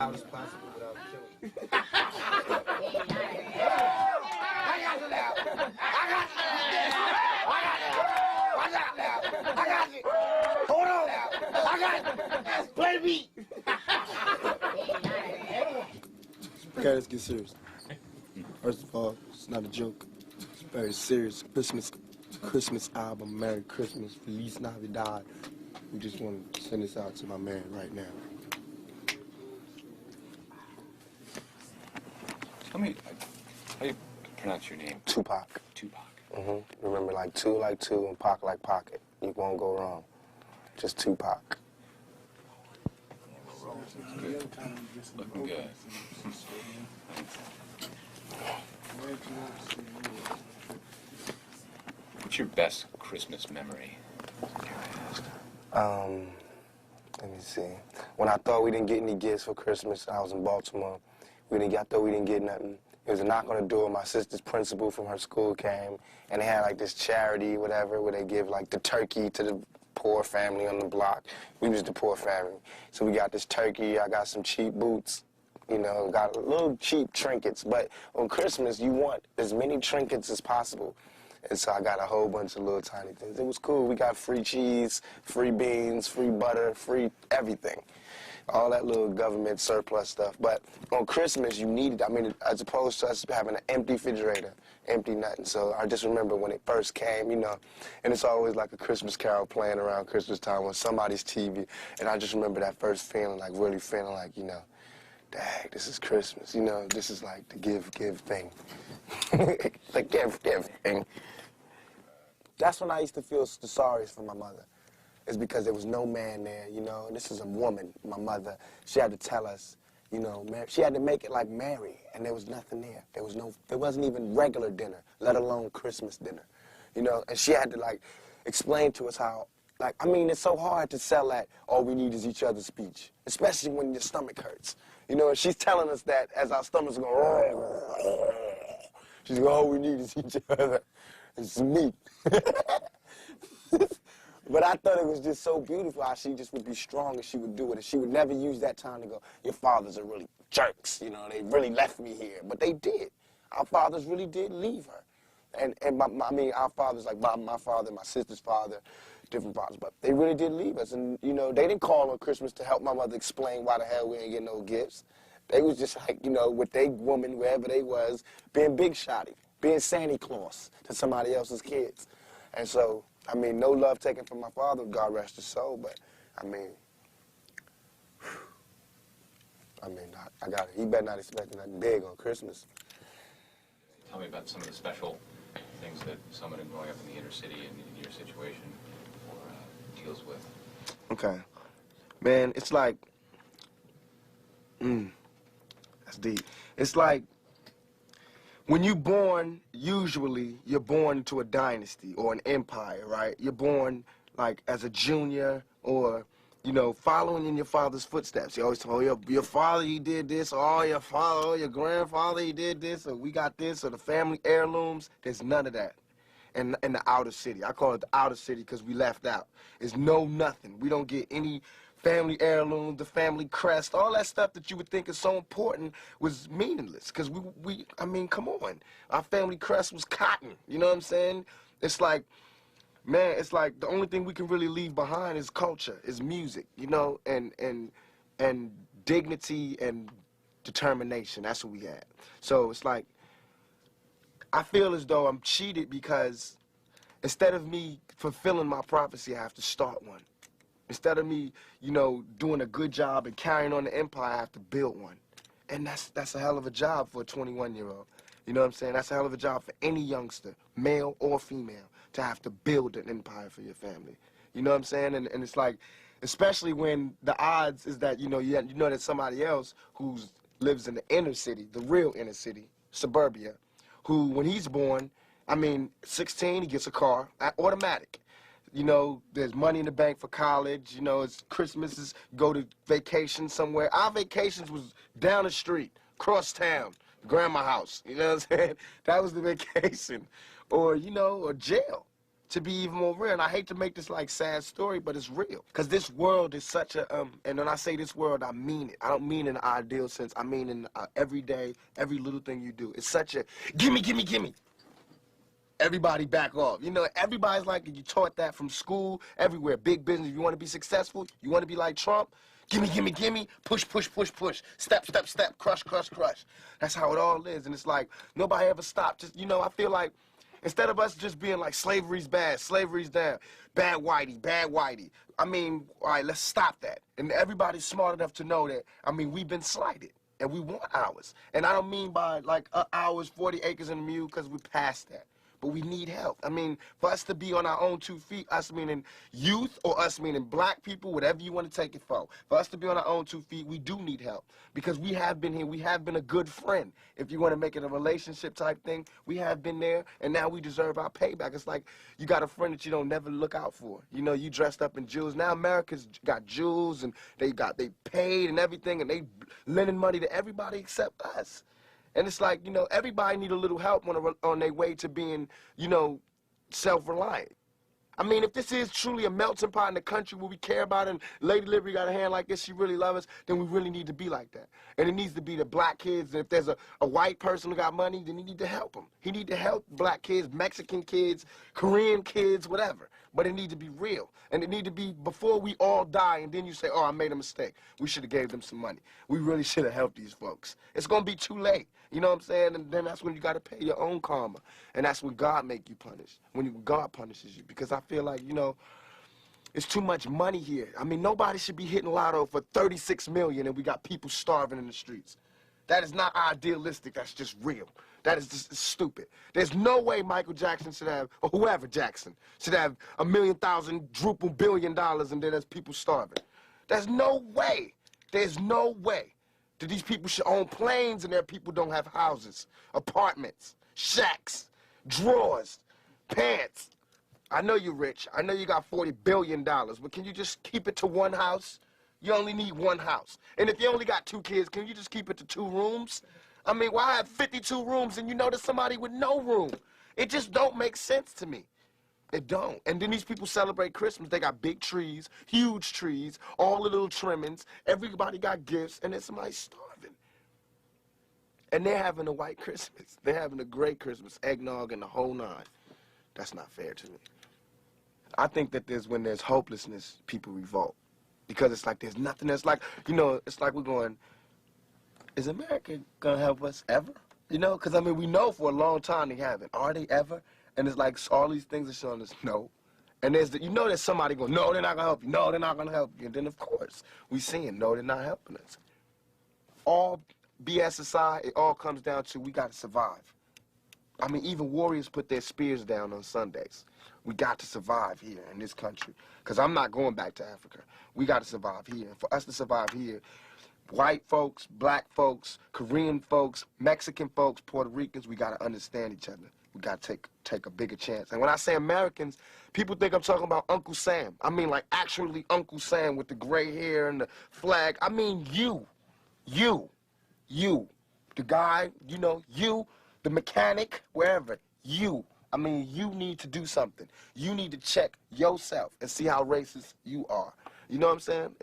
How is possible without killing? I got you now. I got you. I got you now. I got you. Hold on now. I got you. Play the beat. Okay, let's get serious. First of all, it's not a joke. It's very serious. Christmas album, Merry Christmas, Feliz Navidad. We just want to send this out to my man right now. Tell me, how do you pronounce your name? Tupac. Tupac. Remember, like two, and Pac like pocket. You won't go wrong. Just Tupac. Good. Looking good. What's your best Christmas memory? Let me see. When I thought we didn't get any gifts for Christmas, I was in Baltimore. I thought we didn't get nothing. It was a knock on the door. My sister's principal from her school came, and they had like this charity, whatever, where they give like the turkey to the poor family on the block. We was the poor family. So we got this turkey. I got some cheap boots, you know, got little cheap trinkets. But on Christmas, you want as many trinkets as possible. And so I got a whole bunch of little tiny things. It was cool. We got free cheese, free beans, free butter, free everything. All that little government surplus stuff. But on Christmas, you need it. I mean, as opposed to us having an empty refrigerator, empty nothing. So I just remember when it first came, you know, and it's always like a Christmas carol playing around Christmas time on somebody's TV. And I just remember that first feeling, like really feeling like, you know, dang, this is Christmas. You know, this is like the give thing. The give thing. That's when I used to feel the sorriest for my mother. It's because there was no man there, you know, and this is a woman, my mother. She had to tell us, you know, she had to make it like Mary, and there was nothing there. There wasn't even regular dinner, let alone Christmas dinner, you know, and she had to, like, explain to us how, like, I mean, it's so hard to sell that all we need is each other's speech, especially when your stomach hurts, you know, and she's telling us that as our stomachs go, she's going, all we need is each other and some meat. But I thought it was just so beautiful how she just would be strong and she would do it. And she would never use that time to go, your fathers are really jerks, you know, they really left me here. But they did. Our fathers really did leave her. And I mean, our fathers, like my father, my sister's father, different fathers, but they really did leave us. And, you know, they didn't call on Christmas to help my mother explain why the hell we ain't get no gifts. They was just like, you know, with they woman, wherever they was, being big shotty, being Santa Claus to somebody else's kids. And so, I mean, no love taken from my father, God rest his soul, but, I mean, I got it. He better not expect nothing big on Christmas. Tell me about some of the special things that someone growing up in the inner city and in your situation deals with. Okay. Man, it's like, that's deep. It's like, when you're born, usually you're born into a dynasty or an empire, right? You're born like as a junior or, you know, following in your father's footsteps. You always tell your father, he did this, or your father, or your grandfather, he did this, or we got this, or the family heirlooms. There's none of that in the outer city. I call it the outer city because we left out. There's nothing. We don't get any family heirloom, the family crest, all that stuff that you would think is so important was meaningless. Because I mean, come on. Our family crest was cotton, you know what I'm saying? It's like, man, it's like the only thing we can really leave behind is culture, is music, you know, and dignity and determination. That's what we had. So it's like, I feel as though I'm cheated because instead of me fulfilling my prophecy, I have to start one. Instead of me, you know, doing a good job and carrying on the empire, I have to build one. And that's a hell of a job for a 21-year-old. You know what I'm saying? That's a hell of a job for any youngster, male or female, to have to build an empire for your family. You know what I'm saying? And it's like, especially when the odds is that, you know that somebody else who lives in the inner city, the real inner city, suburbia, who, when he's born, I mean, 16, he gets a car, automatic. You know, there's money in the bank for college. You know, it's Christmas, go to vacation somewhere. Our vacations was down the street, cross town, grandma house. You know what I'm saying? That was the vacation. Or, you know, or jail. to be even more real. And I hate to make this like sad story, but it's real. Because this world is such a, and when I say this world, I mean it. I don't mean in an ideal sense. I mean in every day, every little thing you do. It's such a, gimme, gimme, gimme. Everybody back off. You know, everybody's like, you taught that from school, everywhere. Big business, you want to be successful, you want to be like Trump, gimme, gimme, gimme, push, push, push, push, step, step, step, crush, crush, crush. That's how it all is. And it's like, nobody ever stopped. Just, you know, I feel like, instead of us just being like, slavery's bad, slavery's down, bad whitey, bad whitey. I mean, all right, let's stop that. And everybody's smart enough to know that, I mean, we've been slighted. And we want ours. And I don't mean by like ours, 40 acres and a mule, because we're past that. But we need help. I mean, for us to be on our own 2 feet, us meaning youth or us meaning black people, whatever you want to take it for us to be on our own 2 feet, we do need help. Because we have been here, we have been a good friend. If you want to make it a relationship type thing, we have been there, and now we deserve our payback. It's like you got a friend that you don't never look out for. You know, you dressed up in jewels. Now America's got jewels, and they paid and everything, and they lending money to everybody except us. And it's like, you know, everybody need a little help on their way to being, you know, self-reliant. I mean, if this is truly a melting pot in the country where we care about it, and Lady Liberty got a hand like this, she really loves us, then we really need to be like that. And it needs to be the black kids. And if there's a white person who got money, then he need to help them. He need to help black kids, Mexican kids, Korean kids, whatever. But it need to be real. And it need to be before we all die, and then you say, oh, I made a mistake. We should have gave them some money. We really should have helped these folks. It's going to be too late. You know what I'm saying? And then that's when you got to pay your own karma. And that's when God make you punish, when God punishes you. Because I feel like, you know, it's too much money here. I mean, nobody should be hitting lotto for $36 million and we got people starving in the streets. That is not idealistic. That's just real. That is just stupid. There's no way Michael Jackson should have, or whoever Jackson, should have $1,000,000 billion and then there's people starving. There's no way. There's no way that these people should own planes and their people don't have houses, apartments, shacks, drawers, pants. I know you're rich. I know you got $40 billion, but can you just keep it to one house? You only need one house. And if you only got 2 kids, can you just keep it to 2 rooms? I mean, why have 52 rooms and you know there's somebody with no room? It just don't make sense to me. It don't. And then these people celebrate Christmas. They got big trees, huge trees, all the little trimmings. Everybody got gifts, and then somebody's starving. And they're having a white Christmas. They're having a great Christmas, eggnog and the whole 9. That's not fair to me. I think that when there's hopelessness, people revolt. Because it's like there's nothing else. Like, you know, it's like we're going, is America going to help us ever? You know, because, I mean, we know for a long time they haven't. Are they ever? And it's like all these things are showing us no. And you know there's somebody going, no, they're not going to help you. No, they're not going to help you. And then, of course, we seeing, no, they're not helping us. All BS aside, it all comes down to we got to survive. I mean, even warriors put their spears down on Sundays. We got to survive here in this country. Because I'm not going back to Africa. We got to survive here. And for us to survive here, white folks, black folks, Korean folks, Mexican folks, Puerto Ricans, we got to understand each other. We got to take a bigger chance. And when I say Americans, people think I'm talking about Uncle Sam. I mean, like, actually Uncle Sam with the gray hair and the flag. I mean you. The guy, you know, you, the mechanic, wherever, you. I mean, you need to do something. You need to check yourself and see how racist you are. You know what I'm saying?